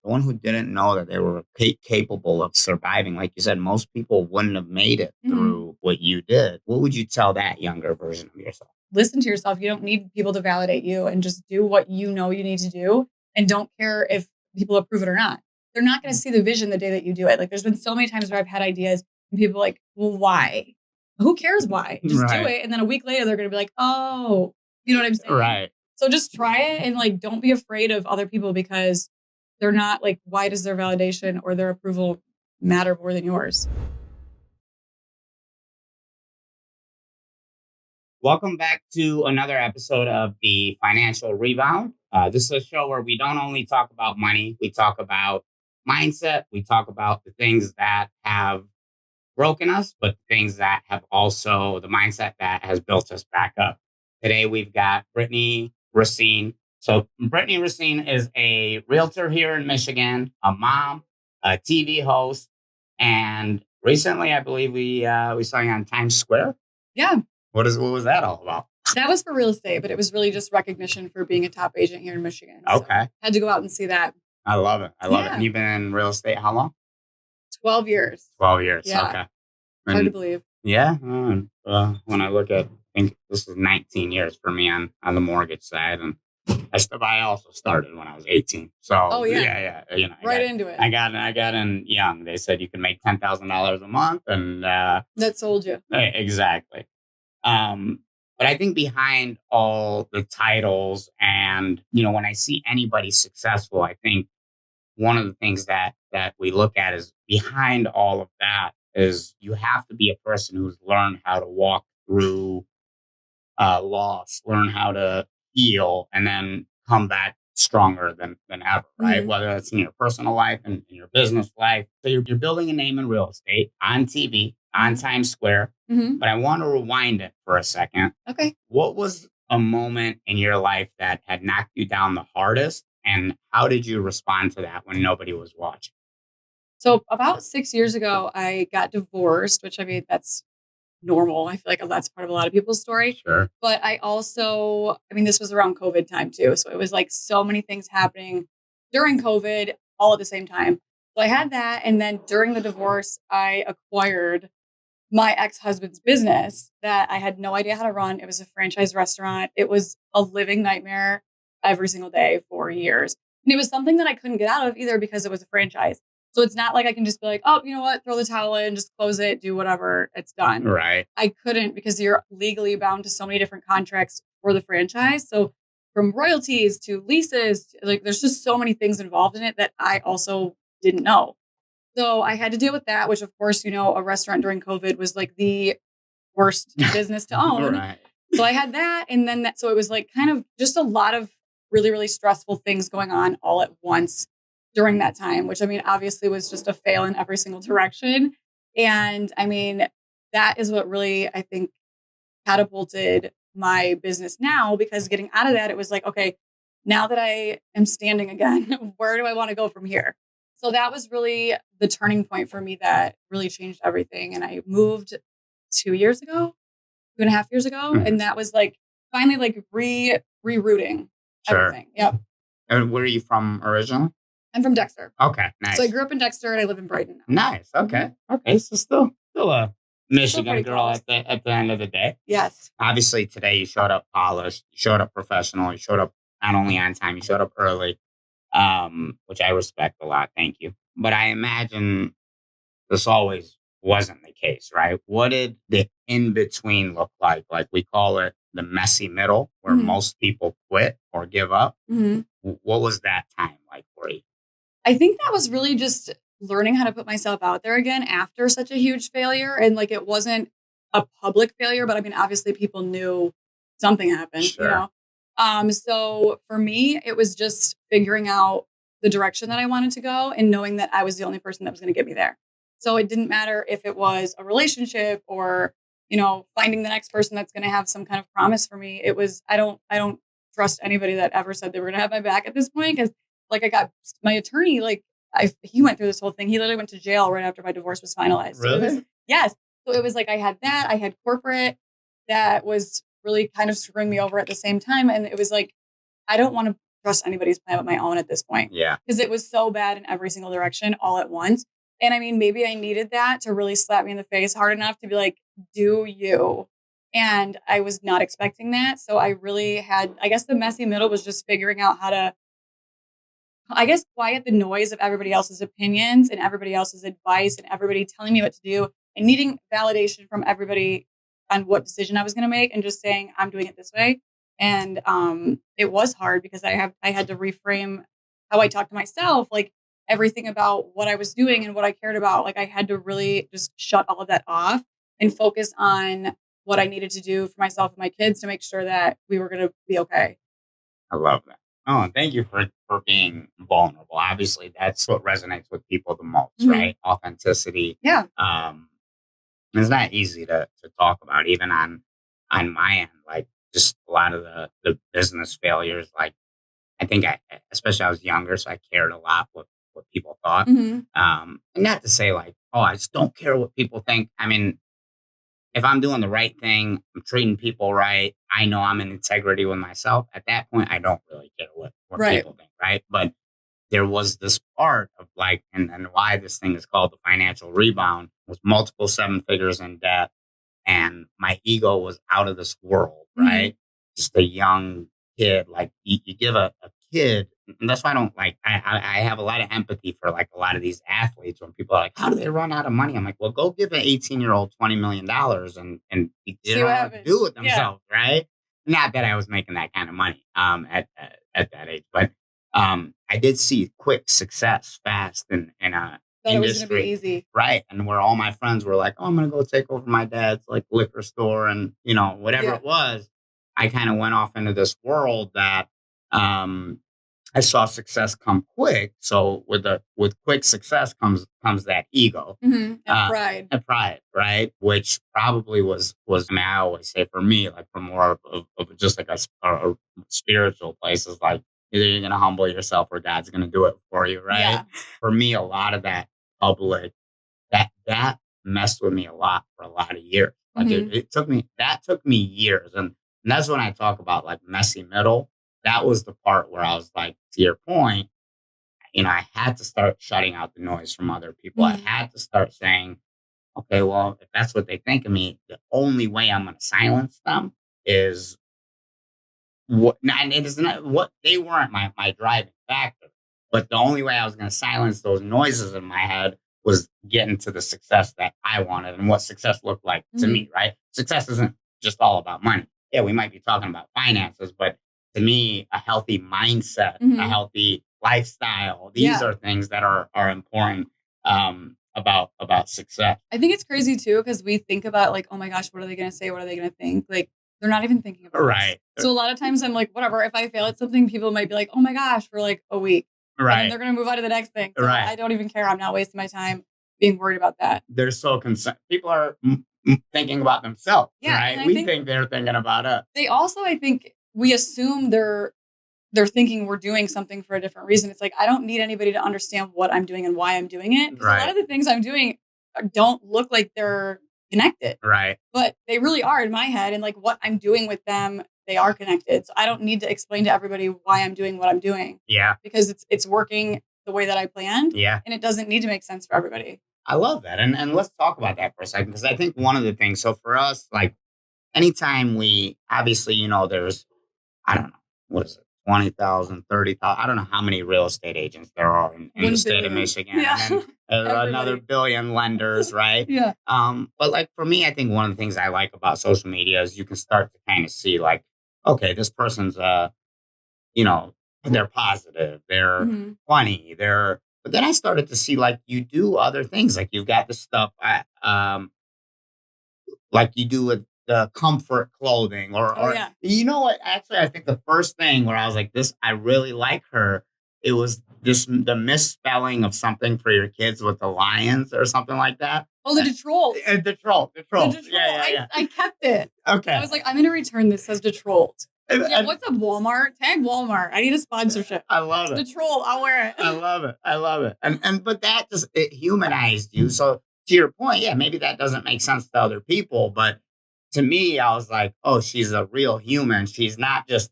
the one who didn't know that they were capable of surviving, like you said, most people wouldn't have made it through what you did. What would you tell that younger version of yourself? Listen to yourself. You don't need people to validate you, and just do what you know you need to do. And don't care if people approve it or not. They're not going to see the vision the day that you do it. Like, there's been so many times where I've had ideas and people are like, well, why? Who cares why? Just do it. And then a week later, they're going to be like, oh, you know what I'm saying? Right. So just try it, and like, don't be afraid of other people, because they're not like, why does their validation or their approval matter more than yours? Welcome back to another episode of the Financial Rebound. This is a show where we don't only talk about money, we talk about mindset, we talk about the things that have broken us, but things that have also the mindset that has built us back up. Today, we've got Brittany Racine. So Brittany Racine is a realtor here in Michigan, a mom, a TV host, and recently, I believe we saw you on Times Square. Yeah. What was that all about? That was for real estate, but it was really just recognition for being a top agent here in Michigan. So okay. Had to go out and see that. I love it. I love it. And you've been in real estate how long? 12 years. 12 years. Yeah. Okay. Hard to believe. Yeah. When I look at, I think this is 19 years for me on the mortgage side. And I also started when I was 18. So yeah. You know, into it. I got in young. They said you can make $10,000 a month, and that sold you. Exactly. But I think behind all the titles and, you know, when I see anybody successful, I think one of the things that we look at is behind all of that is you have to be a person who's learned how to walk through loss, learn how to heal, and then come back stronger than ever, right? Whether it's in your personal life and in your business life. So you're building a name in real estate, on TV, on Times Square. But I want to rewind it for a second. Okay. What was a moment in your life that had knocked you down the hardest? And how did you respond to that when nobody was watching? So about 6 years ago, I got divorced, which, I mean, that's normal. I feel like that's part of a lot of people's story. Sure. But I also, I mean, this was around COVID time too. So it was like so many things happening during COVID all at the same time. So I had that. And then during the divorce, I acquired my ex-husband's business that I had no idea how to run. It was a franchise restaurant. It was a living nightmare every single day for years. And it was something that I couldn't get out of either because it was a franchise. So it's not like I can just be like, oh, you know what, throw the towel in, just close it, do whatever, it's done. Right. I couldn't, because you're legally bound to so many different contracts for the franchise. So from royalties to leases, like there's just so many things involved in it that I also didn't know. So I had to deal with that, which of course, you know, a restaurant during COVID was like the worst business to own. Right. So I had that. And then so it was like kind of just a lot of really, really stressful things going on all at once during that time, which, I mean, obviously was just a fail in every single direction. And I mean, that is what really, I think, catapulted my business now, because getting out of that, it was like, okay, now that I am standing again, where do I want to go from here? So that was really the turning point for me that really changed everything. And I moved 2 years ago, 2.5 years ago. And that was like finally like rerouting everything. Yep. And where are you from originally? I'm from Dexter. Okay, nice. So I grew up in Dexter and I live in Brighton now. Nice. Okay. Okay. So still a Michigan girl at the end of the day. Yes. Obviously today you showed up polished, you showed up professional, you showed up not only on time, you showed up early, which I respect a lot. Thank you. But I imagine this always wasn't the case, right? What did the in-between look like? Like we call it the messy middle, where most people quit or give up. What was that time like for you? I think that was really just learning how to put myself out there again after such a huge failure. And like, it wasn't a public failure, but I mean, obviously people knew something happened, sure. You know? So for me, it was just figuring out the direction that I wanted to go and knowing that I was the only person that was going to get me there. So it didn't matter if it was a relationship or, you know, finding the next person that's going to have some kind of promise for me. It was, I don't trust anybody that ever said they were going to have my back at this point. Cause like I got my attorney, like he went through this whole thing. He literally went to jail right after my divorce was finalized. Really? So yes. So it was like, I had that, I had corporate that was really kind of screwing me over at the same time. And it was like, I don't want to trust anybody's plan but my own at this point Yeah. because it was so bad in every single direction all at once. And I mean, maybe I needed that to really slap me in the face hard enough to be like, do you? And I was not expecting that. So I really had, I guess the messy middle was just figuring out how to, I guess, quiet the noise of everybody else's opinions and everybody else's advice and everybody telling me what to do and needing validation from everybody on what decision I was going to make and just saying, I'm doing it this way. And it was hard because I had to reframe how I talk to myself, like everything about what I was doing and what I cared about. Like I had to really just shut all of that off and focus on what I needed to do for myself and my kids to make sure that we were going to be okay. I love that. Oh, and thank you for being vulnerable. Obviously, that's what resonates with people the most, Mhm. right? Authenticity. Yeah. It's not easy to talk about, even on my end. Like just a lot of the business failures. Like I think especially I was younger, so I cared a lot what people thought. Hmm. And not to say like, oh, I just don't care what people think. I mean, if I'm doing the right thing, I'm treating people right, I know I'm in integrity with myself. At that point, I don't really care what Right. people think, right? But there was this part of like, and why this thing is called the financial rebound was multiple seven figures in debt and my ego was out of this world, Hmm. right? Just a young kid. Like you give a kid, and that's why I don't like. I have a lot of empathy for like a lot of these athletes when people are like, "How do they run out of money?" I'm like, "Well, go give an 18-year-old $20 million and they See don't what know what to do happens. with Yeah. themselves, right?" Not that I was making that kind of money at that age, but I did see quick success fast in a Thought it was going to be industry. easy. Right. And where all my friends were like, oh, I'm going to go take over my dad's like liquor store and, whatever Yeah. it was. I kind of went off into this world that um, I saw success come quick. So with quick success comes that ego, Hmm. And uh, pride. and pride, right? Which probably was. I mean, I always say for me, like from more of just like a spiritual place is like either you're going to humble yourself or God's going to do it for you, right? Yeah. For me, a lot of that public that messed with me a lot for a lot of years. Like Hmm. it took me years. And that's when I talk about like messy middle. That was the part where I was like, to your point, I had to start shutting out the noise from other people. I Hmm. had to start saying, okay, well, if that's what they think of me, the only way I'm going to silence them is and it is not what they weren't my driving factor. But the only way I was going to silence those noises in my head was getting to the success that I wanted and what success looked like to Hmm. me, right? Success isn't just all about money. Yeah, we might be talking about finances, but to me, a healthy mindset, a Hmm. healthy lifestyle, these Yeah. are things that are important about success. I think it's crazy too because we think about like, oh my gosh, what are they going to say? What are they going to think? Like, they're not even thinking about us. Right. So a lot of times I'm like, whatever. If I fail at something, people might be like, oh my gosh, for like a week. And then Right. they're going to move on to the next thing. So Right. I don't even care. I'm not wasting my time being worried about that. They're so concerned. People are thinking about themselves, Yeah. And right? I We think think they're thinking about us. they also, I think we assume they're thinking we're doing something for a different reason. It's like, I don't need anybody to understand what I'm doing and why I'm doing it. Because a lot Right, of the things I'm doing don't look like they're connected, right. but they really are in my head. And like what I'm doing with them, they are connected. So I don't need to explain to everybody why I'm doing what I'm doing Yeah, because it's working the way that I planned yeah. and it doesn't need to make sense for everybody. I love that. And let's talk about that for a second because I think one of the things, so for us, like anytime we obviously, there's, I don't know, what is it? 20,000, 30,000. I don't know how many real estate agents there are in the 1 state of billion. Michigan. Yeah. And then another Everybody. billion lenders, right? Yeah. But like for me, I think one of the things I like about social media is you can start to kind of see like, okay, this person's you know, they're positive, they're Hmm. funny, but then I started to see like you do other things. Like you've got the stuff like you do with the comfort clothing Oh or yeah. you know what? Actually, I think the first thing where I was like, this, I really like her. It was the misspelling of something for your kids with the lions or something like that. Oh, the Detroit. The The troll. Detroit. Yeah, yeah, I kept it. yeah. I Okay. was like, I'm gonna return this as Detroit. Yeah, And what's up, Walmart? Tag Walmart. I need a sponsorship. I love it. Detroit, I'll wear I it. love it. I love it. And but that just it humanized you. So to your point, yeah, maybe that doesn't make sense to other people, but to me, I was like, oh, she's a real human. She's not just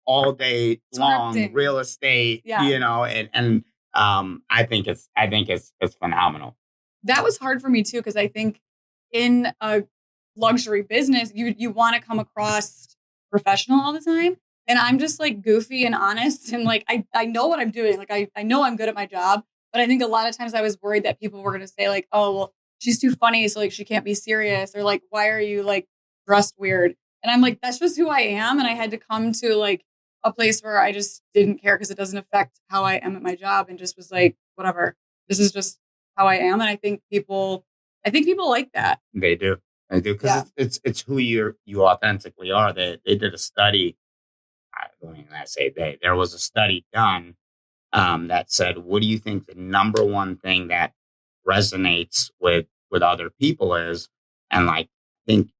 all day long Scripting. real estate, Yeah. I think it's phenomenal. That was hard for me too, because I think in a luxury business, you want to come across professional all the time. And I'm just like goofy and honest and like I know what I'm doing. Like I know I'm good at my job. But I think a lot of times I was worried that people were gonna say, like, oh well, she's too funny, so like she can't be serious, or like, why are you like dressed weird? And I'm like, that's just who I am. And I had to come to like a place where I just didn't care because it doesn't affect how I am at my job, and just was like, whatever. This is just how I am. And I think people like that. They do because Yeah. it's who you authentically are. They did a study. I don't even say they. There was a study done that said, "What do you think the number one thing that resonates with other people is?" And like, I think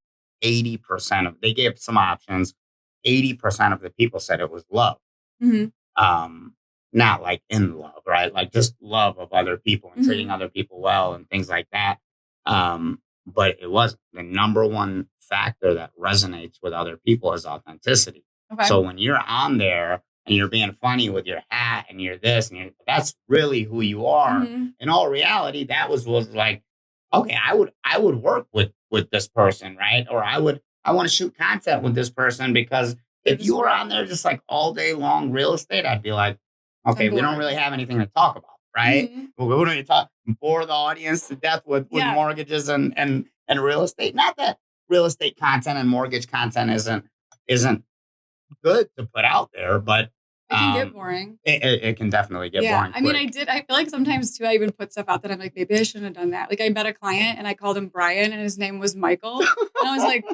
80% of they gave some options. 80% of the people said it was love. Hmm. Um, Not like in love, right? Like just love of other people and treating Hmm. other people well and things like that. But it wasn't the number one factor that resonates with other people is authenticity. Okay. So when you're on there and you're being funny with your hat and you're this and that's really who you are. Hmm. In all reality, that was like, okay, I would work with this person, right? Or I want to shoot content with this person because You're if you just were right. on there just like all day long real estate, I'd be like, I'm okay, we don't bored. really have anything to talk about, right? Hmm. Well, we don't talk bore the audience to death with Yeah. mortgages and real estate. Not that real estate content and mortgage content isn't good to put out there, but It can get um, boring. it can definitely get Yeah. boring I mean, quick. I feel like sometimes too, I even put stuff out that I'm like, maybe I shouldn't have done that. Like I met a client and I called him Brian and his name was Michael. And I was like,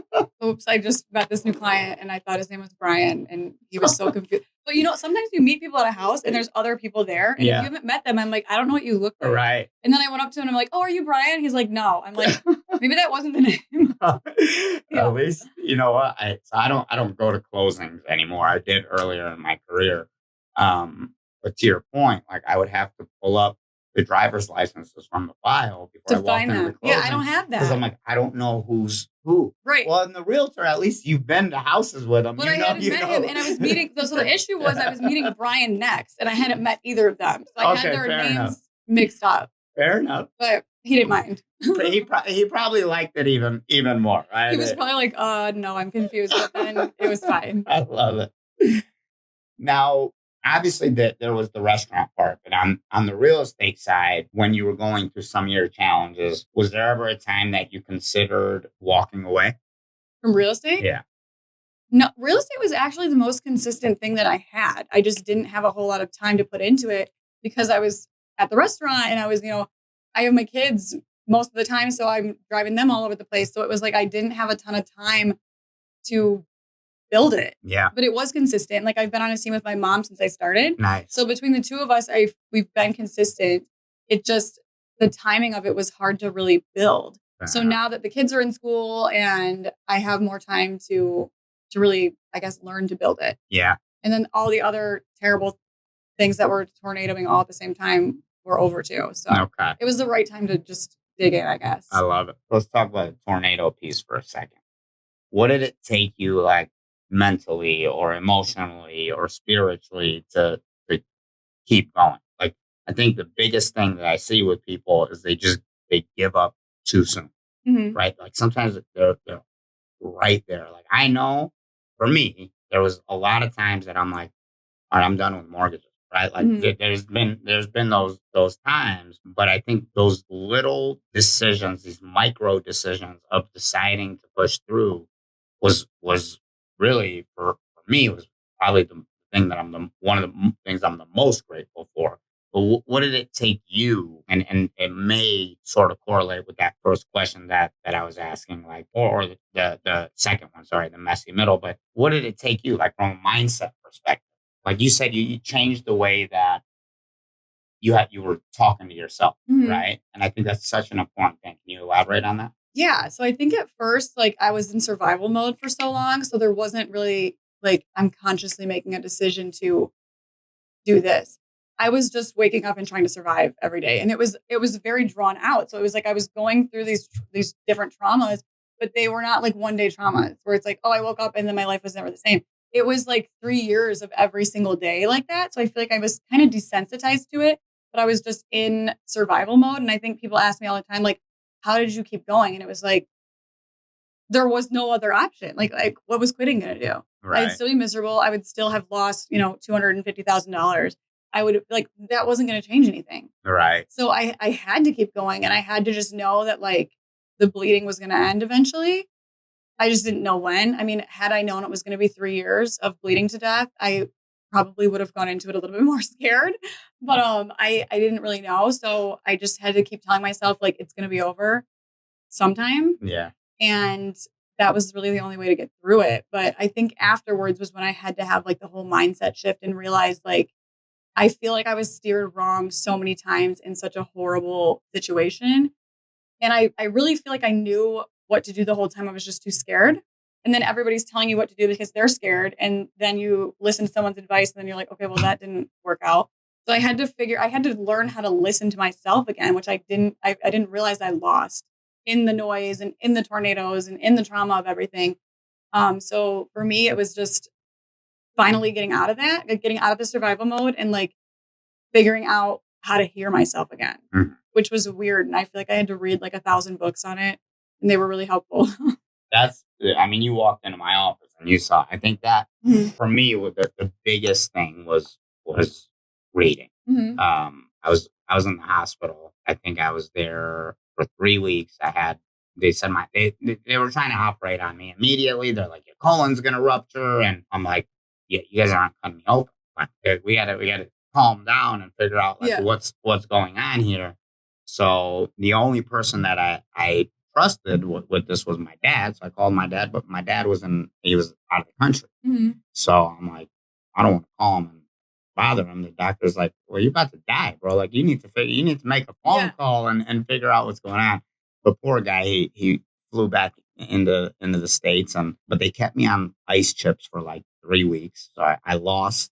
oops, I just met this new client and I thought his name was Brian and he was so confused. But sometimes you meet people at a house and there's other people there. And if you Yeah, haven't met them, I'm like, I don't know what you look like. right. And then I went up to him and I'm like, oh, are you Brian? He's like, no. I'm like, maybe that wasn't the name. At Yeah. least you know what I don't go to closings anymore. I did earlier in my career, but to your point, like I would have to pull up the driver's licenses from the file before To I walked find into the them. Yeah, I closing don't have because I'm that. like I don't know who's who. Right. Well, in the realtor, at least you've been to houses with them. But I hadn't You met him, know. and I was meeting. So the issue was I was meeting Brian next, and I hadn't met either of them. So I had Okay, their fair enough. names mixed up, Fair enough. but he didn't mind. He probably liked it even more, He right? was probably like, no, I'm confused. But then it was fine. I love it. Now, obviously, there was the restaurant part, but on the real estate side, when you were going through some of your challenges, was there ever a time that you considered walking away? From real estate? Yeah. No, real estate was actually the most consistent thing that I had. I just didn't have a whole lot of time to put into it because I was at the restaurant and I was, I have my kids most of the time. So I'm driving them all over the place. So it was like I didn't have a ton of time to build it. Yeah. But it was consistent. Like I've been on a team with my mom since I started. Nice. So between the two of us, we've been consistent. It just the timing of it was hard to really build. So Uh, now that the kids are in school and I have more time to really, I guess, learn to build it. yeah. And then all the other terrible things that were tornadoing all at the same time were over too. So Okay. it was the right time to just dig in, I I guess. love it. Let's talk about the tornado piece for a second. What did it take you, like mentally or emotionally or spiritually, to keep going? Like, I think the biggest thing that I see with people is they give up too soon, Hmm. right? Like sometimes they're right there. Like I know for me, there was a lot of times that I'm like, all right, I'm done with mortgages, right? Like Hmm. there's been those times, but I think those little decisions, these micro decisions of deciding to push through was really for me was probably the thing that one of the things I'm the most grateful for. But what did it take you? And it may sort of correlate with that first question that I was asking, like, or the second one, sorry, the messy middle. But what did it take you, like, from a mindset perspective? Like you said, you changed the way that you were talking to yourself, Hmm. right? And I think that's such an important thing. Can you elaborate on that? Yeah. So I think at first, like I was in survival mode for so long. So there wasn't really like I'm consciously making a decision to do this. I was just waking up and trying to survive every day. And it was very drawn out. So it was like I was going through these different traumas, but they were not like one day traumas where it's like, oh, I woke up and then my life was never the same. it was like 3 years of every single day like that. So I feel like I was kind of desensitized to it, but I was just in survival mode. And I think people ask me all the time, like, how did you keep going? And it was like, there was no other option. Like what was quitting going to do? I'd Right. still be miserable. I would still have lost, $250,000. I would like, that wasn't going to change anything. Right. So I had to keep going, and I had to just know that like the bleeding was going to end eventually. I just didn't know when. I mean, had I known it was going to be 3 years of bleeding to death, I probably would have gone into it a little bit more scared. But I didn't really know, so I just had to keep telling myself like it's going to be over sometime, Yeah. and that was really the only way to get through it. But I think afterwards was when I had to have like the whole mindset shift and realize like I feel like I was steered wrong so many times in such a horrible situation. And I really feel like I knew what to do the whole time. I was just too scared. And then everybody's telling you what to do because they're scared. And then you listen to someone's advice and then you're like, okay, well, that didn't work out. So I had to learn how to listen to myself again, which I didn't realize I lost in the noise and in the tornadoes and in the trauma of everything. So for me, it was just finally getting out of that, like getting out of the survival mode and like figuring out how to hear myself again, Mhm. which was weird. And I feel like I had to read like 1,000 books on it, and they were really helpful. I mean, you walked into my office and you saw, I think that Mhm. for me, the biggest thing was reading. Mhm. I was in the hospital. I think I was there for 3 weeks. They said they were trying to operate on me immediately. They're like, your colon's going to rupture. And I'm like, yeah, you guys aren't cutting me open. Like, we gotta calm down and figure out like Yeah. what's going on here. So the only person that I trusted with this was my dad. So I called my dad, but my dad he was out of the country. Mhm. So I'm like, I don't want to call him and bother him. The doctor's like, well, you're about to die, bro. Like you need to make a phone Yeah. call and figure out what's going on. The poor guy, he flew back into the States but they kept me on ice chips for like 3 weeks. So I lost.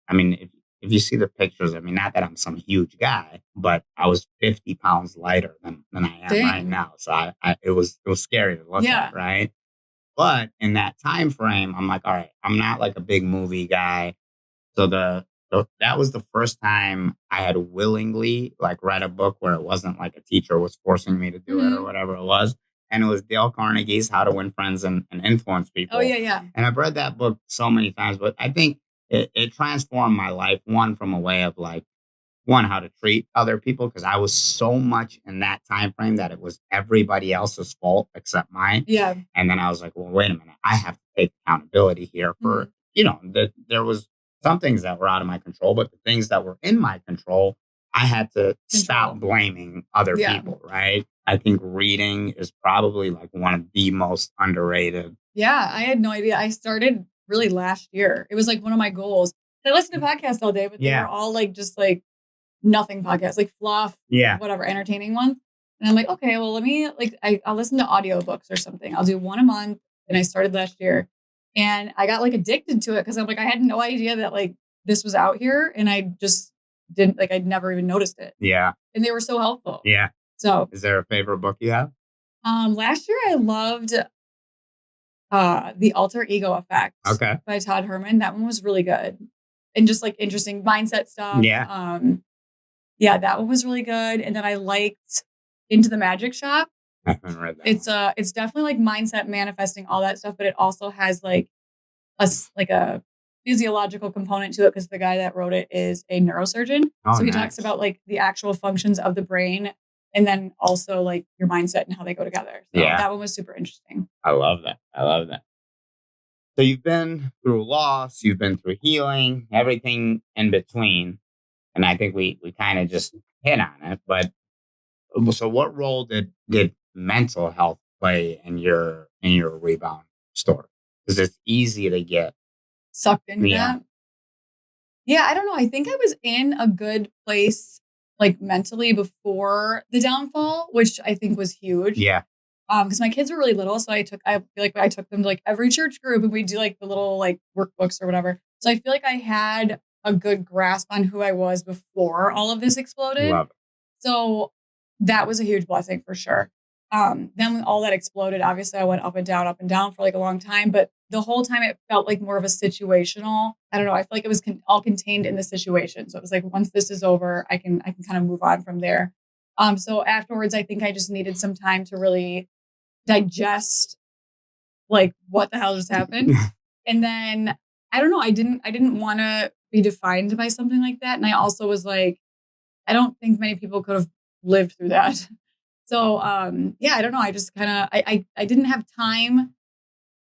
I mean, if you see the pictures, I mean, not that I'm some huge guy, but I was 50 pounds lighter than I am right Dang. now. So it was scary to look Yeah. at, right? But in that time frame, I'm like, all right, I'm not like a big movie guy. So that was the first time I had willingly like read a book where it wasn't like a teacher was forcing me to do it or Mhm. whatever it was. And it was Dale Carnegie's How to Win Friends and Influence Oh, People. yeah, yeah. And I've read that book so many times, but I think it transformed my life. One, from a way of like, one, how to treat other people, because I was so much in that time frame that it was everybody else's fault except mine. Yeah. And then I was like, well, wait a minute, I have to take accountability here for, Mhm. that there was some things that were out of my control, but the things that were in my control, I had to stop Control. blaming other Yeah. people, right? I think reading is probably like one of the most underrated. Yeah. I had no idea. I started really last year. It was like one of my goals. I listened to podcasts all day, but they were Yeah. all like just like nothing podcasts, like fluff, Yeah. whatever, entertaining ones. And I'm like, okay, well, let me like I'll listen to audiobooks or something. I'll do one a month. And I started last year. And I got like addicted to it because I'm like, I had no idea that like this was out here. And I just didn't like I'd never even noticed it. Yeah. And they were so helpful. Yeah. So Is there a favorite book you have? last year I loved The Alter Ego Effect Okay. by Todd Herman. That one was really good. And just like interesting mindset stuff. Yeah. Yeah, that one was really good. And then I liked Into the Magic Shop. I haven't read that one. It's definitely like mindset manifesting all that stuff, but it also has like like a physiological component to it because the guy that wrote it is a neurosurgeon. Oh, So he talks nice. about like the actual functions of the brain and then also like your mindset and how they go together. So Yeah. that one was super interesting. I love that. I love that. So you've been through loss, you've been through healing, everything in between. And I think we kind of just hit on it. But so what role did mental health play in your rebound story? Because it's easy to get. Sucked into Yeah. that. Yeah, I don't know. I think I was in a good place like mentally before the downfall, which I think was huge. Yeah. Because my kids were really little, so I feel like I took them to like every church group and we do like the little like workbooks or whatever. So I feel like I had a good grasp on who I was before all of this exploded. Love it. So that was a huge blessing for sure. Then when all that exploded, obviously I went up and down for like a long time. But the whole time it felt like more of a situational. I don't know. I feel like it was all contained in the situation. So it was like, once this is over, I can kind of move on from there. So afterwards, I think I just needed some time to really digest like what the hell just happened. And then I don't know, I didn't want to be defined by something like that. And I also was like, I don't think many people could have lived through that. So yeah, I don't know. I just kind of I didn't have time.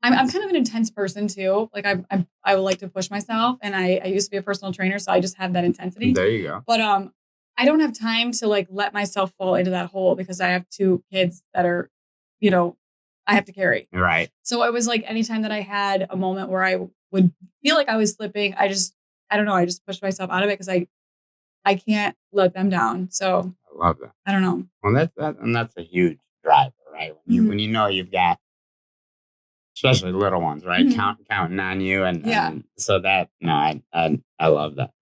I'm kind of an intense person too. Like I would like to push myself, and I used to be a personal trainer, so I just have that intensity. There you go. But I don't have time to like let myself fall into that hole because I have two kids that are, you know, I have to carry. Right. So it was like anytime that I had a moment where I would feel like I was slipping, I don't know, I just pushed myself out of it because I can't let them down. So I love that. I don't know. Well, that's a huge driver, right? When you know you've got, especially little ones, right? Counting on you, and so that no, I love that.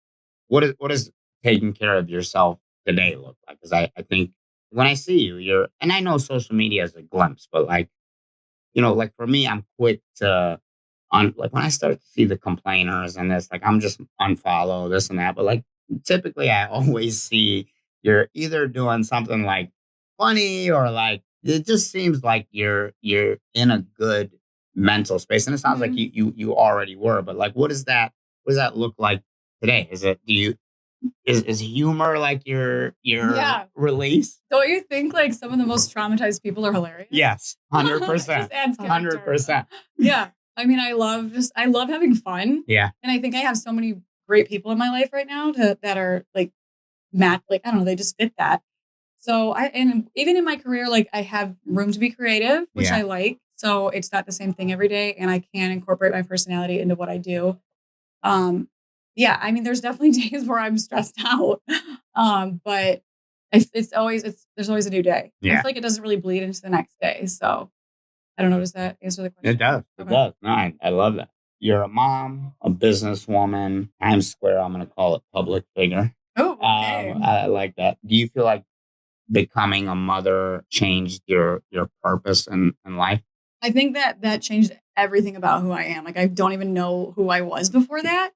What is taking care of yourself today look like? Because I think when I see you, and I know social media is a glimpse, but like, like for me, I'm quick to like when I start to see the complainers and this, like I'm just unfollow this and that. But like typically I always see you're either doing something like funny or like it just seems like you're in a good mental space. And it sounds like you already were, but like what does that look like today? Is humor like your release? Don't you think like some of the most traumatized people are hilarious? Yes, 100%. Just adds character. 100%. Yeah. I mean, I love having fun. Yeah. And I think I have so many great people in my life right now that are like like, I don't know, they just fit that. So and even in my career, like I have room to be creative, which I like. So it's not the same thing every day. And I can incorporate my personality into what I do. Yeah, I mean, there's definitely days where I'm stressed out. But there's always a new day. I feel like it doesn't really bleed into the next day. So I don't know. Does that answer the question? It does. It does. No, I love that. You're a mom, a businesswoman, Times Square. I'm going to call it public figure. Oh, okay. I like that. Do you feel like becoming a mother changed your purpose in life? I think that changed everything about who I am. Like I don't even know who I was before that.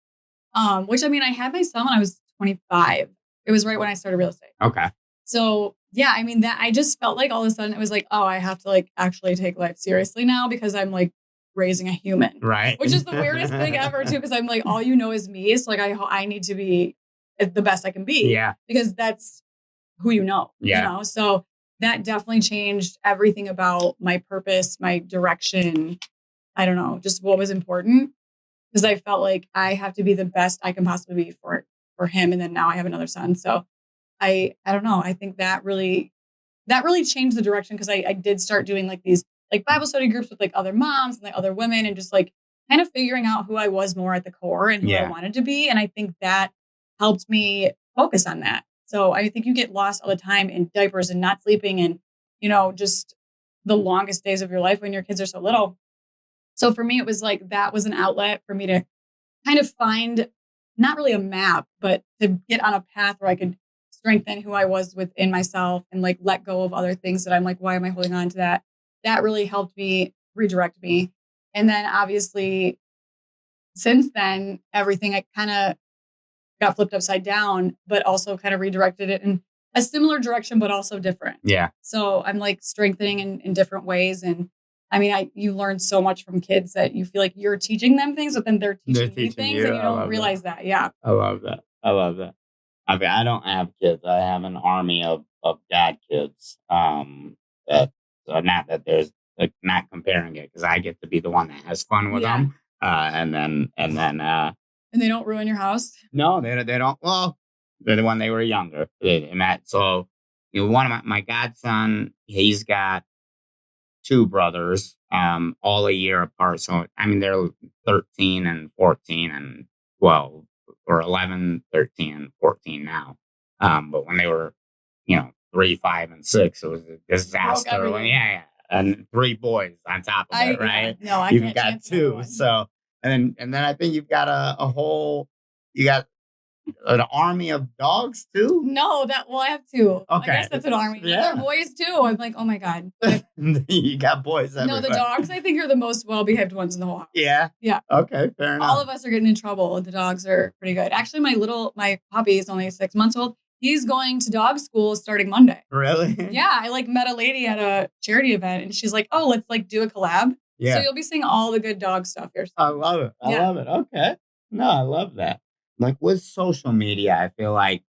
Which I mean, I had my son when I was 25. It was right when I started real estate. Okay. So yeah, I mean that I just felt like all of a sudden it was like, oh, I have to like actually take life seriously now because I'm like raising a human. Right. Which is the weirdest thing ever too, because I'm like, all you know is me. So like I need to be the best I can be. Yeah. Because that's who you know. Yeah. You know. So that definitely changed everything about my purpose, my direction. I don't know, just what was important. Because I felt like I have to be the best I can possibly be for him. And then now I have another son. So I don't know. I think that really changed the direction because I did start doing like these like Bible study groups with like other moms and like other women and just like kind of figuring out who I was more at the core and who I wanted to be. And I think that helped me focus on that. So I think you get lost all the time in diapers and not sleeping and, just the longest days of your life when your kids are so little. So for me, it was like that was an outlet for me to kind of find not really a map, but to get on a path where I could strengthen who I was within myself and like let go of other things that I'm like, why am I holding on to that? That really helped me redirect me. And then obviously since then, everything I kind of got flipped upside down, but also kind of redirected it in a similar direction, but also different. Yeah. So I'm like strengthening in different ways. And I mean, you learn so much from kids that you feel like you're teaching them things, but then they're teaching me things and you don't realize that. Yeah. I love that. I love that. I mean, I don't have kids. I have an army of dad kids. That so not that there's like not comparing it because I get to be the one that has fun with them. And then and they don't ruin your house. No, they don't. Well, they're when they were younger. They met. So one of my godson, he's got two brothers, all a year apart. So, I mean, they're 13 and 14 and 12 or 11, 13 and 14 now. But when they were, 3, 5 and 6, it was a disaster. Yeah. And 3 boys on top of it, right? No, I You've can't got 2. So, and then I think you've got a whole, you got An army of dogs too? No, I have two. I Okay. guess that's an army. But Yeah. they're boys too. I'm like, oh my God. You got boys No, the everywhere. dogs I think are the most well-behaved ones in the whole house. Yeah. Yeah. Okay, fair enough. All of us are getting in trouble. The dogs are pretty good. Actually, my puppy is only 6 months old. He's going to dog school starting Monday. Really? Yeah, I met a lady at a charity event, and she's like, "Oh, let's do a collab." Yeah. So you'll be seeing all the good dog stuff here. I love it. I love it. Okay. No, I love that. Like with social media, I feel like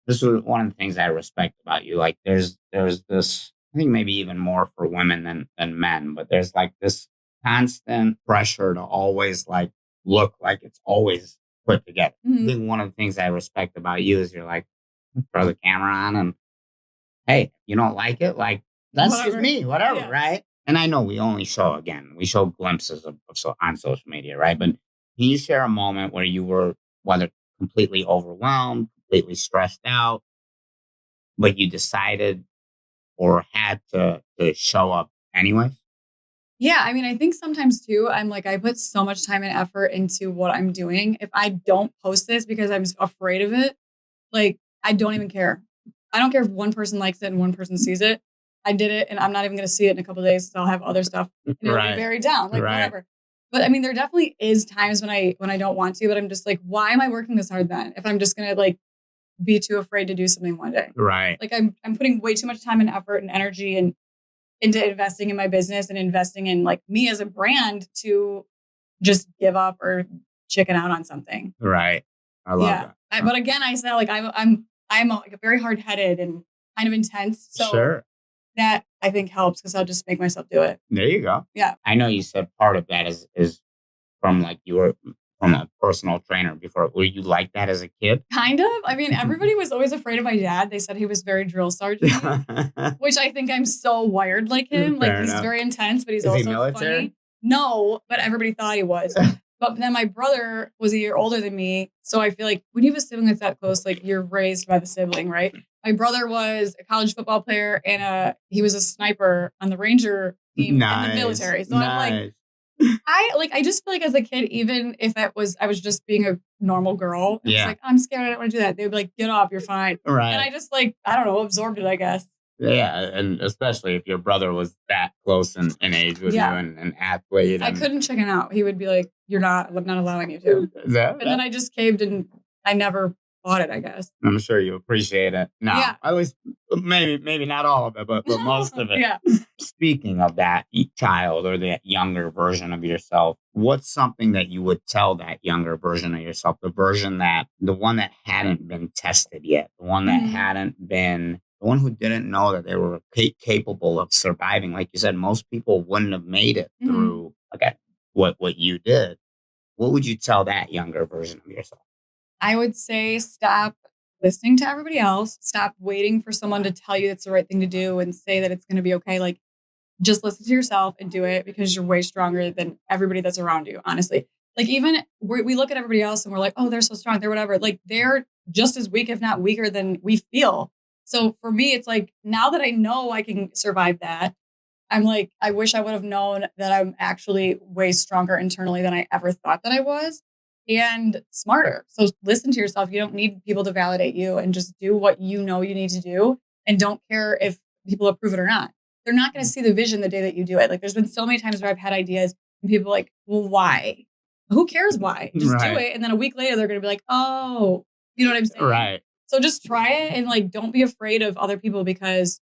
this was one of the things I respect about you. Like there's this, I think maybe even more for women than men, but there's like this constant pressure to always like look like it's always put together. I think one of the things I respect about you is you're like, throw the camera on and hey, you don't like it? Like that's just me, whatever, right? And I know we only show glimpses of on social media, right? But can you share a moment where you were whether completely overwhelmed, completely stressed out, but you decided or had to show up anyways? Yeah, I mean, I think sometimes too, I'm like, I put so much time and effort into what I'm doing. If I don't post this because I'm afraid of it, like, I don't even care. I don't care if one person likes it and one person sees it. I did it and I'm not even going to see it in a couple of days. So I'll have other stuff and it'll be buried down, like whatever. But I mean, there definitely is times when I don't want to, but I'm just like, why am I working this hard then? If I'm just going to like be too afraid to do something one day. Right. Like I'm putting way too much time and effort and energy and into investing in my business and investing in like me as a brand to just give up or chicken out on something. Right. I love that. But again, I said like I'm like very hard headed and kind of intense. So that I think helps because I'll just make myself do it. There you go. Yeah. I know you said part of that is from like you were from a personal trainer before. Were you like that as a kid? Kind of. I mean, everybody was always afraid of my dad. They said he was very drill sergeant, which I think I'm so wired like him. Like he's very intense, but he's also military? Funny. No, but everybody thought he was. But then my brother was a year older than me. So I feel like when you have a sibling that's that close, like you're raised by the sibling, right? My brother was a college football player and he was a sniper on the Ranger team in the military. So I'm like, I just feel like as a kid, even if I was just being a normal girl, I was like, I'm scared, I don't want to do that. They'd be like, get up, you're fine. Right. And I just like, I don't know, absorbed it, I guess. Yeah, and especially if your brother was that close in age with you and an athlete. I couldn't chicken out. He would be like, I'm not allowing you to. And then I just caved and I never bought it, I guess. I'm sure you appreciate it. No, at least maybe not all of it, but most of it. Yeah. Speaking of that child or that younger version of yourself, what's something that you would tell that younger version of yourself, the one that hadn't been tested yet, the one that hadn't been, the one who didn't know that they were capable of surviving? Like you said, most people wouldn't have made it through what you did. What would you tell that younger version of yourself? I would say stop listening to everybody else. Stop waiting for someone to tell you it's the right thing to do and say that it's going to be okay. Like, just listen to yourself and do it because you're way stronger than everybody that's around you, honestly. Like, even we look at everybody else and we're like, oh, they're so strong. They're whatever. Like, they're just as weak, if not weaker than we feel. So for me, it's like, now that I know I can survive that, I'm like, I wish I would have known that I'm actually way stronger internally than I ever thought that I was. And smarter. So listen to yourself. You don't need people to validate you and just do what you know you need to do. And don't care if people approve it or not. They're not going to see the vision the day that you do it. Like there's been so many times where I've had ideas and people are like, well, why? Who cares why? Just do it. And then a week later, they're going to be like, oh, you know what I'm saying? Right. So just try it and like, don't be afraid of other people because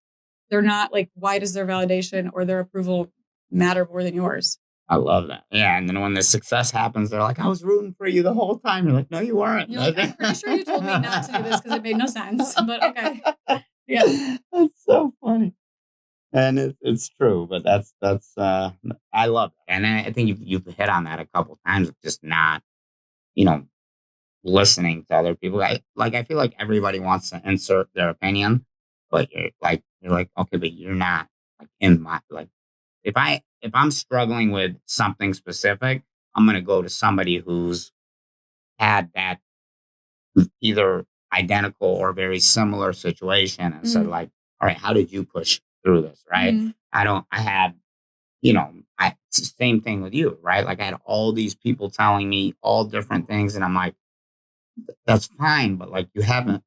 they're not like, why does their validation or their approval matter more than yours? I love that. Yeah. And then when the success happens, they're like, I was rooting for you the whole time. You're like, no, you weren't. You're like, I'm pretty sure you told me not to do this because it made no sense. But okay. Yeah. That's so funny. And it's true. But that's I love it. And I think you've hit on that a couple times of just not, listening to other people. I feel like everybody wants to insert their opinion, but you're like, okay, but you're not like in my like. If I'm struggling with something specific, I'm going to go to somebody who's had that either identical or very similar situation and said like, all right, how did you push through this? Right. I had, it's the same thing with you, right? Like I had all these people telling me all different things and I'm like, that's fine, but like you haven't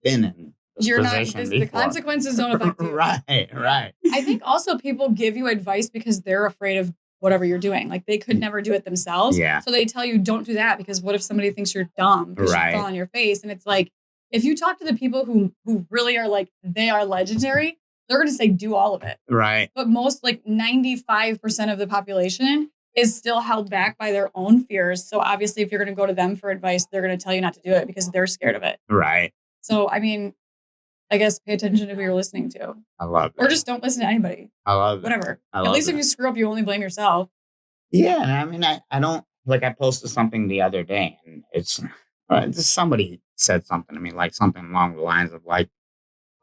been in this You're not position the before. consequences don't affect you. Right, Yeah. right. I think also people give you advice because they're afraid of whatever you're doing. Like they could never do it themselves. Yeah, So they tell you don't do that because what if somebody thinks you're dumb because you fall right, on your face? And it's like if you talk to the people who really are like they are legendary, they're gonna say do all of it. right, But most like 95% of the population is still held back by their own fears. So obviously if you're gonna go to them for advice, they're gonna tell you not to do it because they're scared of it. right. So I mean, I guess pay attention to who you're listening to. I love Or that. just don't listen to anybody. I love that. Whatever. I At love least if that. you screw up, you only blame yourself. Yeah, and I mean, I don't like. I posted something the other day, and it's just somebody said something to me, like something along the lines of like,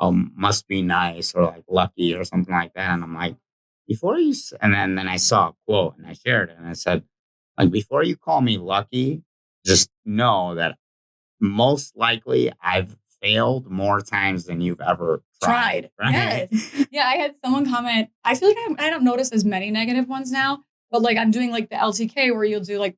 "Oh, must be nice," or like "lucky," or something like that. And I'm like, before you, and then I saw a quote and I shared it, and I said, like, before you call me lucky, just know that most likely I've failed more times than you've ever tried. Right? Yes. Yeah, I had someone comment. I feel like I don't notice as many negative ones now, but like I'm doing like the LTK where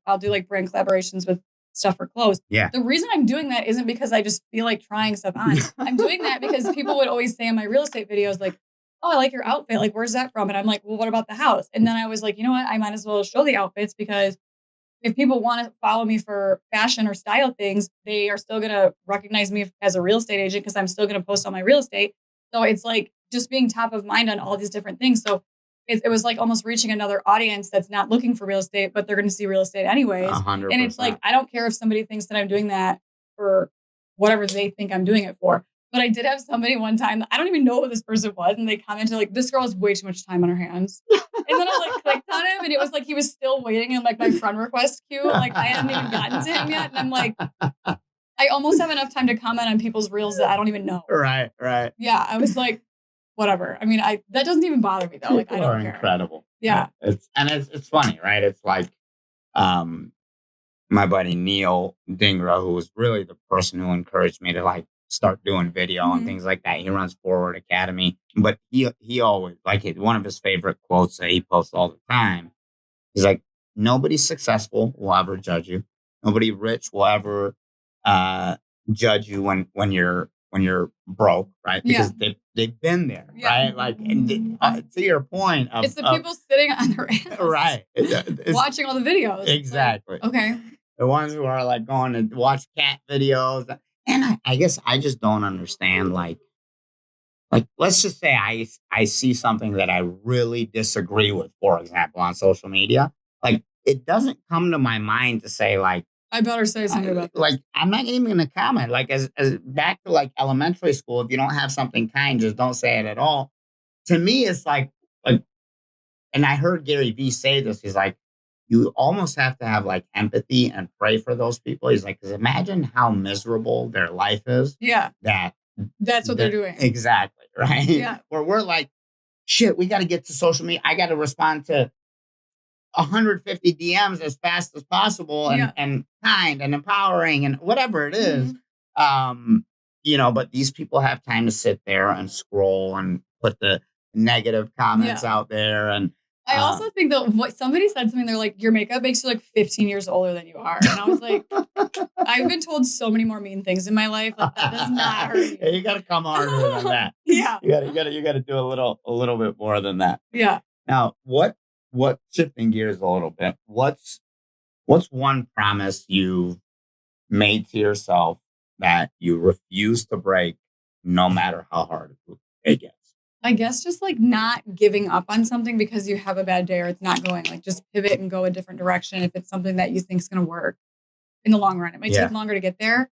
I'll do like brand collaborations with stuff for clothes. Yeah. The reason I'm doing that isn't because I just feel like trying stuff on. I'm doing that because people would always say in my real estate videos, like, oh, I like your outfit. Like, where's that from? And I'm like, well, what about the house? And then I was like, you know what? I might as well show the outfits because if people want to follow me for fashion or style things, they are still going to recognize me as a real estate agent because I'm still going to post on my real estate. So it's like just being top of mind on all these different things. So it was like almost reaching another audience that's not looking for real estate, but they're going to see real estate anyways. 100%. And it's like, I don't care if somebody thinks that I'm doing that for whatever they think I'm doing it for. But I did have somebody one time, I don't even know who this person was. And they commented like, this girl has way too much time on her hands. And then I like clicked on him and it was like he was still waiting in like my friend request queue. Like I hadn't even gotten to him yet. And I'm like, I almost have enough time to comment on people's reels that I don't even know. Right, right. Yeah. I was like, whatever. I mean, that doesn't even bother me though. Like People I are don't care. incredible. Yeah. It's funny, right? It's like my buddy Neil Dingra, who was really the person who encouraged me to like start doing video and things like that. He runs Forward Academy, but he always like one of his favorite quotes that he posts all the time. He's like, nobody successful will ever judge you. Nobody rich will ever judge you when you're broke, right? Because they've been there, right? Like, and to your point, it's the people sitting on their ass, right? Watching all the videos. Exactly. Like, okay. The ones who are like going to watch cat videos, and I guess I just don't understand like let's just say I see something that I really disagree with, for example, on social media. Like it doesn't come to my mind to say like I better say something about this. like I'm not even gonna comment. Like as back to like elementary school, if you don't have something kind, just don't say it at all. To me, it's like and I heard Gary Vee say this. He's like, you almost have to have like empathy and pray for those people. He's like, because imagine how miserable their life is. Yeah. That's what they're doing. Exactly. Right. Yeah. Where we're like, shit, we got to get to social media. I got to respond to 150 DMs as fast as possible and kind and empowering and whatever it is. But these people have time to sit there and scroll and put the negative comments out there. And I also think that what somebody said something, they're like, your makeup makes you like 15 years older than you are. And I was like, I've been told so many more mean things in my life. Like that does not hurt me. Yeah, you got to come harder than that. Yeah. You got to do a little bit more than that. Yeah. Now, what shifting gears a little bit, what's one promise you've made to yourself that you refuse to break no matter how hard it gets? I guess just like not giving up on something because you have a bad day or it's not going. Like just pivot and go a different direction if it's something that you think is going to work in the long run. It might take longer to get there.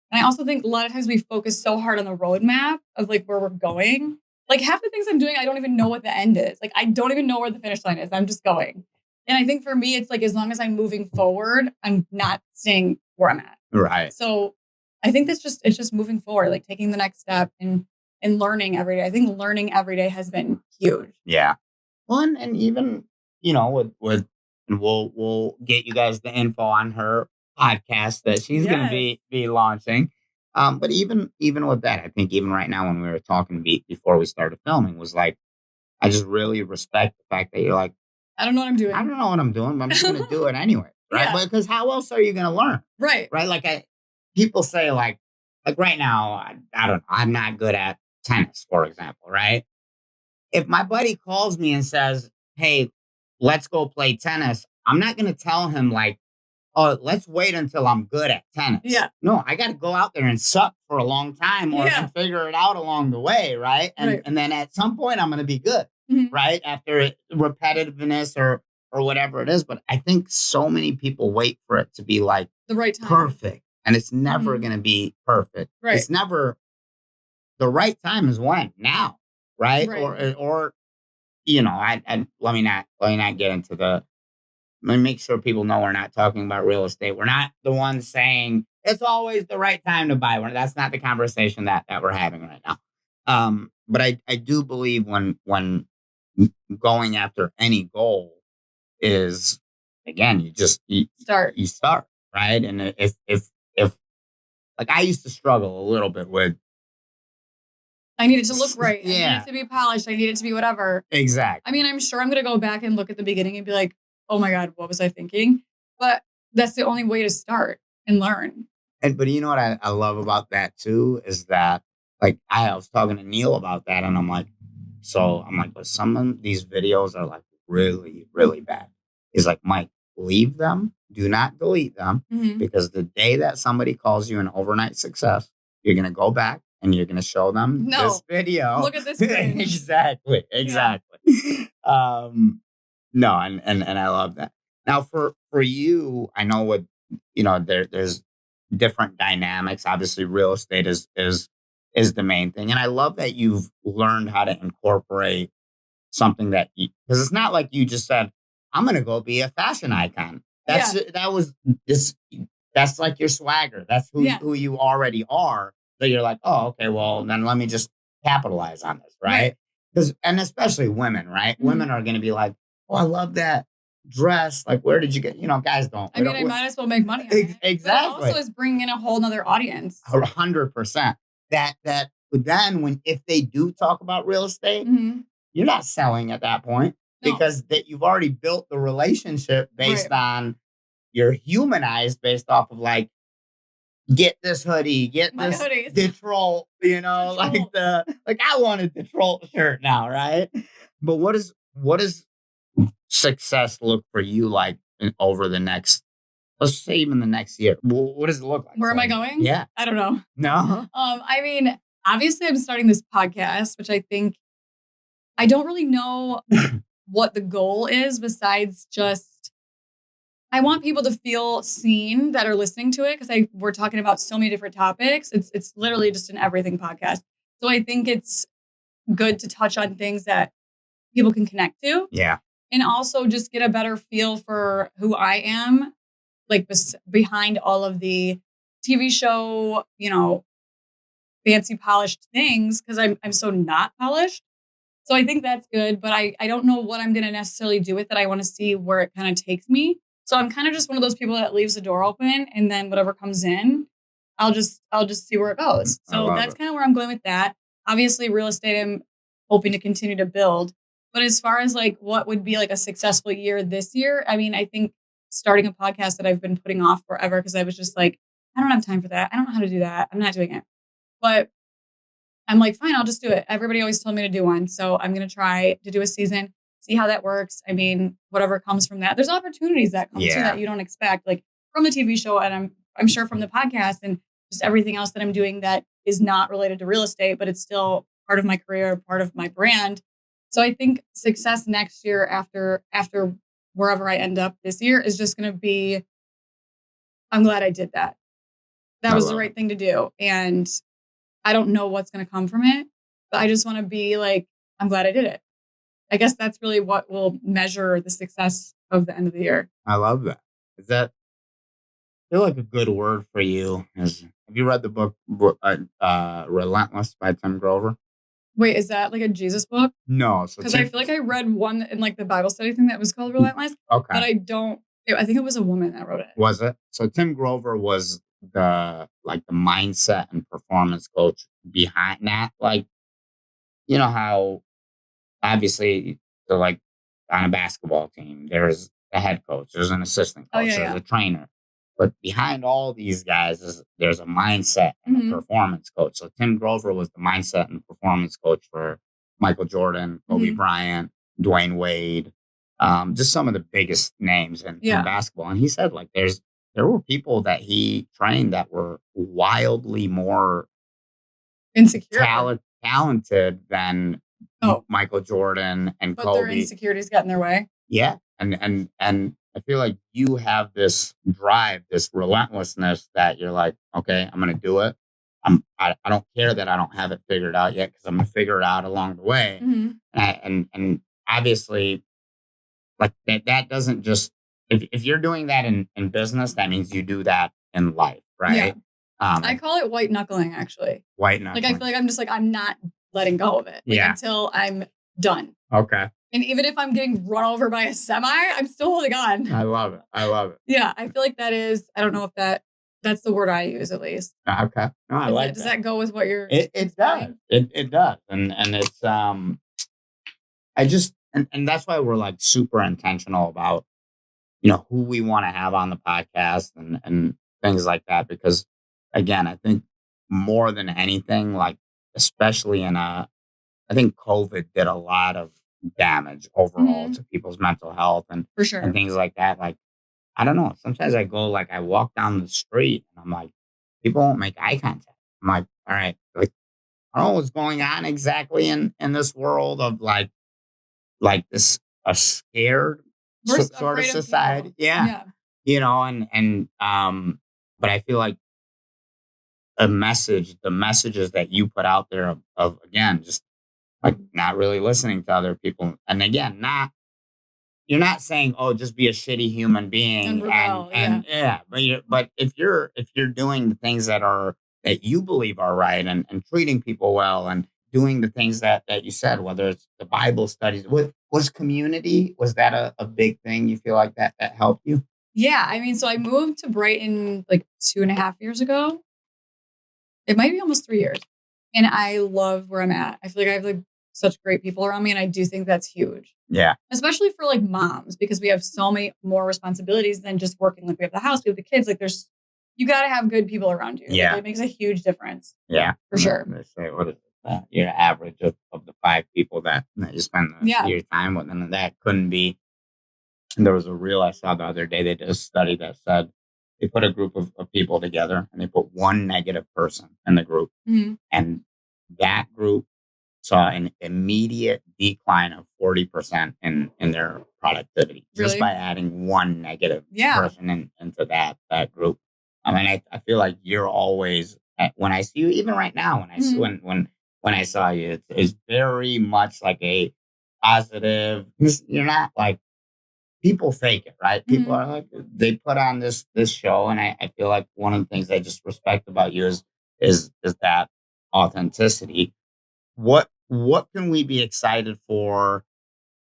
And I also think a lot of times we focus so hard on the roadmap of like where we're going. Like half the things I'm doing, I don't even know what the end is. Like I don't even know where the finish line is. I'm just going. And I think for me, it's like as long as I'm moving forward, I'm not staying where I'm at. Right. So I think it's just moving forward, like taking the next step and learning every day. I think learning every day has been huge. Yeah. Well, and even, with we'll get you guys the info on her podcast that she's going to be launching. But even with that, I think even right now when we were talking before we started filming was like, I just really respect the fact that you're like, I don't know what I'm doing. I don't know what I'm doing, but I'm just going to do it anyway. Right. Because how else are you going to learn? Right. Right. Like people say like right now, I don't know, I'm not good at tennis, for example, right? If my buddy calls me and says, "Hey, let's go play tennis," I'm not going to tell him like, "Oh, let's wait until I'm good at tennis." Yeah. No, I got to go out there and suck for a long time or Yeah. and figure it out along the way, right? And Right. and then at some point I'm going to be good, Mhm. right? After repetitiveness or whatever it is. But I think so many people wait for it to be like The right time. perfect, and it's never Mhm. going to be perfect. Right. It's never the right time is when now, right? Right. Or I let me not get into the let me make sure people know we're not talking about real estate. We're not the ones saying it's always the right time to buy. That's not the conversation that we're having right now. But I do believe when going after any goal is again, Start. you start, right? And if like I used to struggle a little bit with I need it to look right. I need yeah, it to be polished. I need it to be whatever. exactly. I mean, I'm sure I'm going to go back and look at the beginning and be like, oh my God, what was I thinking? But that's the only way to start and learn. But you know what I love about that too is that like I was talking to Neil about that and I'm like, but some of these videos are like really, really bad. He's like, Mike, leave them, do not delete them, Mhm. because the day that somebody calls you an overnight success, you're gonna go back and you're gonna show them No. this video. Look at this cringe. Exactly. No, and I love that. Now for you, I know what there's different dynamics. Obviously, real estate is the main thing, and I love that you've learned how to incorporate something that because it's not like you just said, "I'm going to go be a fashion icon." Yeah. That was this. That's like your swagger. That's Yeah. who you already are. So you're like, oh, okay, well then let me just capitalize on this, right? Right. Because and especially women, right? Mhm. Women are going to be like, oh, I love that dress. Like, where did you get? Guys don't. I mean, I might as well make money on it. Exactly. But it also is bringing in a whole nother audience. 100%. That but then when if they do talk about real estate, Mhm. you're not selling at that point No. because that you've already built the relationship based Right. on you're humanized based off of like get this hoodie, get My this hoodies. Detroit, like I want a Detroit shirt now, right? But what does success look for you like over the next let's say even the next year? What does it look like? Where am for I you? going? Yeah. I don't know. No. I mean, obviously I'm starting this podcast, which I think I don't really know what the goal is besides just I want people to feel seen that are listening to it because we're talking about so many different topics. It's literally just an everything podcast. So I think it's good to touch on things that people can connect to Yeah. and also just get a better feel for who I am, like behind all of the TV show, fancy polished things because I'm so not polished. So I think that's good, but I don't know what I'm going to necessarily do with it. I want to see where it kind of takes me. So I'm kind of just one of those people that leaves the door open and then whatever comes in, I'll just see where it goes. I So love that's it. kind of where I'm going with that. Obviously real estate I'm hoping to continue to build. But as far as like what would be like a successful year this year, I mean, I think starting a podcast that I've been putting off forever because I was just like, I don't have time for that. I don't know how to do that. I'm not doing it. But I'm like, fine, I'll just do it. Everybody always told me to do one. So I'm going to try to do a season, see how that works. I mean, whatever comes from that. There's opportunities that come too that you don't expect, like from the TV show. And I'm sure from the podcast and just everything else that I'm doing that is not related to real estate, but it's still part of my career, part of my brand. So I think success next year after wherever I end up this year is just going to be, I'm glad I did that. That I was the love right it. thing to do. And I don't know what's going to come from it, but I just want to be like, I'm glad I did it. I guess that's really what will measure the success of the end of the year. I love that. Is that I feel like a good word for you is have you read the book Relentless by Tim Grover? Wait, is that like a Jesus book? No. So Because I feel like I read one in like the Bible study thing that was called Relentless, but okay. I think it was a woman that wrote it. Was it? So Tim Grover was the mindset and performance coach behind that. Like, you know how obviously so like on a basketball team, there's a head coach, there's an assistant Oh, coach, yeah, there's yeah. a trainer. But behind all these guys is there's a mindset and a Mhm. performance coach. So Tim Grover was the mindset and performance coach for Michael Jordan, Kobe Mhm. Bryant, Dwayne Wade, just some of the biggest names in Yeah. basketball. And he said like there were people that he trained that were wildly more Insecure. talented than Oh, Michael Jordan and but their Kobe. insecurities got in their way. Yeah, and I feel like you have this drive, this relentlessness that you're like, okay, I'm gonna do it. I don't care that I don't have it figured out yet because I'm gonna figure it out along the way. Mhm. And obviously, like that doesn't just if you're doing that in business, that means you do that in life, Yeah. right? I call it white knuckling, actually. White Like, I knuckling. feel like I'm just like, I'm not letting go of it, like, Yeah. until I'm done. Okay. And even if I'm getting run over by a semi, I'm still holding on. I love it. I love it. Yeah, I feel like that is, I don't know if that's the word I use at least. Okay. No, I Is that like does that. that go with what you're It does. saying? It does. And it's I just and that's why we're like super intentional about, who we want to have on the podcast and things like that. Because again, I think more than anything, like especially I think COVID did a lot of damage overall Mhm. to people's mental health For and sure. things like that. Like, I don't know. Sometimes I walk down the street and I'm like, people won't make eye contact. I'm like, all right, like I don't know what's going on exactly in this world of like this a scared sort of Afraid of people. society. Yeah. Yeah. And but I feel like the messages that you put out there of again, just like not really listening to other people. And again, not you're not saying, "Oh, just be a shitty human And being," and rebel, yeah. and yeah, but if you're doing the things that you believe are right and treating people well and doing the things that you said, whether it's the Bible studies, was community, was that a big thing you feel like that helped you? Yeah, I mean, so I moved to Brighton, like, 2.5 years ago. It might be almost 3 years, and I love where I'm at. I feel like I have, like, such great people around me, and I do think that's huge. Yeah, Especially for, like, moms, because we have so many more responsibilities than just working. Like, we have the house, we have the kids, like, there's you gotta have good people around you. Like, yeah, it makes a huge difference, yeah. for sure. They say what is it? Your average of the five people that you spend Yeah. your time with, and that couldn't be. And there was a reel I saw the other day. They did a study that said they put a group of people together and they put one negative person in the group. Mhm. And that group saw an immediate decline of 40% in their productivity just Really? by adding one negative Yeah. person into that group. I mean, I feel like you're always when I see you, even right now, when I see Mhm. when I saw you, it's very much like a positive. You're not like people fake it, right? People Mhm. are like they put on this show, and I feel like one of the things I just respect about you is that authenticity. What can we be excited for?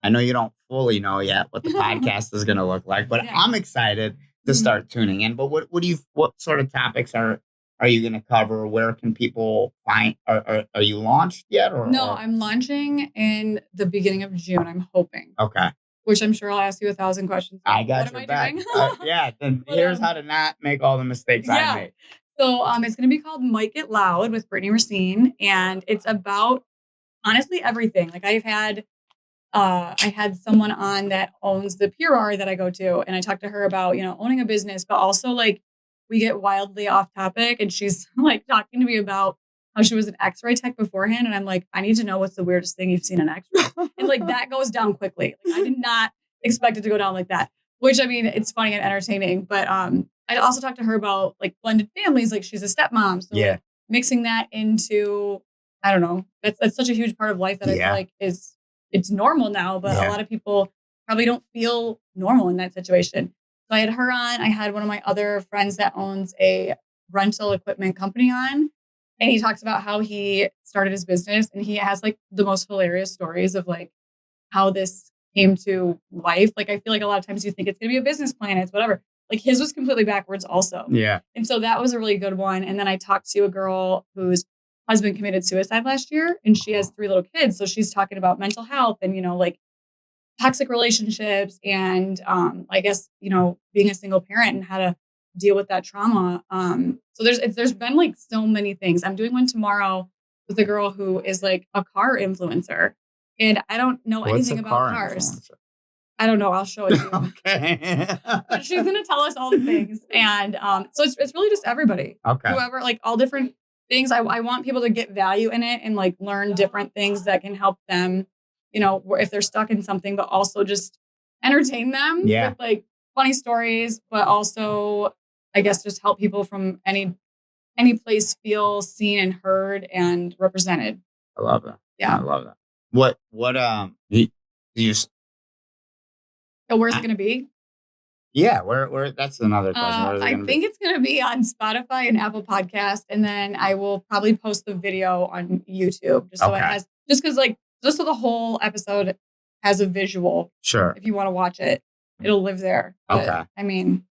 I know you don't fully know yet what the podcast is going to look like, but Yeah. I'm excited to Mhm. start tuning in. But what sort of topics are you going to cover? Where can people find? Are you launched yet, No, or I'm launching in the beginning of June, I'm hoping, okay? which I'm sure I'll ask you 1,000 questions I about, "What got am your I back. doing?" Yeah, then But, here's how to not make all the mistakes I yeah. made. So, it's gonna be called Mike It Loud with Brittany Racine, and it's about, honestly, everything. Like, I had someone on that owns the PR that I go to, and I talked to her about, owning a business, but also, like, we get wildly off topic, and she's, like, talking to me about how she was an X-ray tech beforehand, and I'm like, "I need to know what's the weirdest thing you've seen in X-ray." And, like, that goes down quickly. Like, I did not expect it to go down like that, which, I mean, it's funny and entertaining, but, I also talked to her about, like, blended families, like, she's a stepmom, so, Yeah, like, mixing that into, I don't know, that's such a huge part of life that I feel yeah, like it's normal now, but a yeah, lot of people probably don't feel normal in that situation. So I had her on. I had one of my other friends that owns a rental equipment company on. And he talks about how he started his business, and he has like the most hilarious stories of like how this came to life. Like, I feel like a lot of times you think it's going to be a business plan, it's whatever. Like, his was completely backwards also. yeah. And so that was a really good one. And then I talked to a girl whose husband committed suicide last year, and she has 3 little kids. So she's talking about mental health and, like toxic relationships and, I guess, being a single parent and how to deal with that trauma. So there's been like so many things. I'm doing one tomorrow with a girl who is like a car influencer, and I don't know What's anything a about car cars. influencer? I don't know. I'll show it to you. Okay. But she's going to tell us all the things. And so it's really just everybody. Okay. Whoever, like all different things. I want people to get value in it and like learn different things that can help them, if they're stuck in something, but also just entertain them Yeah. with like funny stories, but also, I guess, just help people from any place feel seen and heard and represented. I love that. Yeah. I love that. You So where's it going to be? Yeah, where that's another question. Where is it I going to think be? it's going to be on Spotify and Apple Podcast, and then I will probably post the video on YouTube just so it has just so the whole episode has a visual. Sure. If you want to watch it, it'll live there. But, Okay. I mean,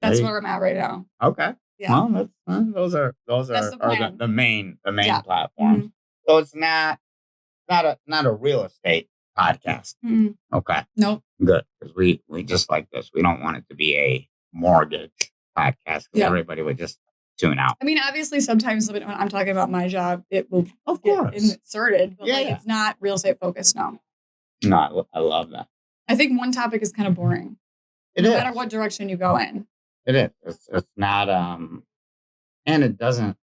that's where I'm at right now. Okay. Yeah. Well, those are the main platforms. Mm-hmm. So it's not a real estate podcast. Mm-hmm. Okay. Nope. Good, because we just like this. We don't want it to be a mortgage podcast because everybody would just tune out. I mean, obviously, sometimes when I'm talking about my job, it will of get course inserted, but it's not real estate focused. No, I love that. I think one topic is kind of boring. No matter what direction you go in. It is. It's not. And it doesn't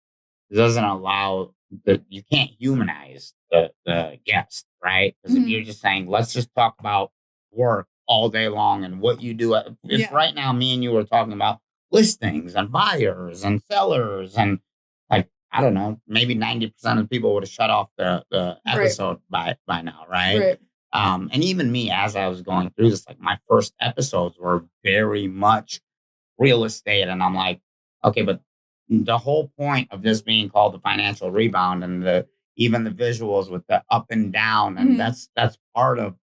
allow that. You can't humanize the guest, right? Because if you're just saying, let's just talk about work all day long and what you do. If right now me and you were talking about listings and buyers and sellers and like, I don't know, maybe 90% of people would have shut off the episode by now, right? And even me, as I was going through this, like my first episodes were very much real estate. And I'm like, okay, but the whole point of this being called the Financial Rebound and even the visuals with the up and down, and that's part of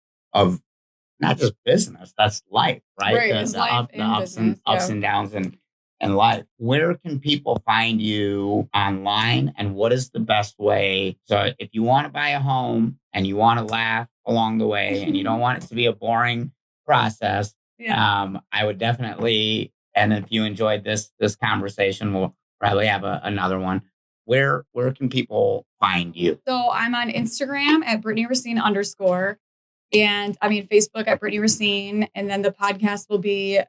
not just business, that's life, right? The ups and downs in life. Where can people find you online, and what is the best way? So if you want to buy a home and you want to laugh along the way and you don't want it to be a boring process, I would definitely. And if you enjoyed this conversation, we'll probably have another one. Where can people find you? So I'm on Instagram at Brittany Racine _. And Facebook at Brittany Racine. And then the podcast will be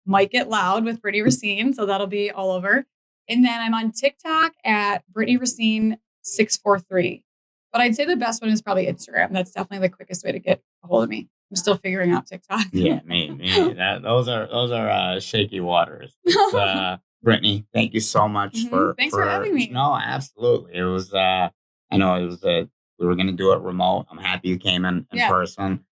Might Get Loud with Brittany Racine. So that'll be all over. And then I'm on TikTok at Brittany Racine 643. But I'd say the best one is probably Instagram. That's definitely the quickest way to get a hold of me. I'm still figuring out TikTok. Yeah, me. Those are shaky waters. Brittany, thank you so much for having me. No, absolutely. It was. I know it was. We were going to do it remote. I'm happy you came in person.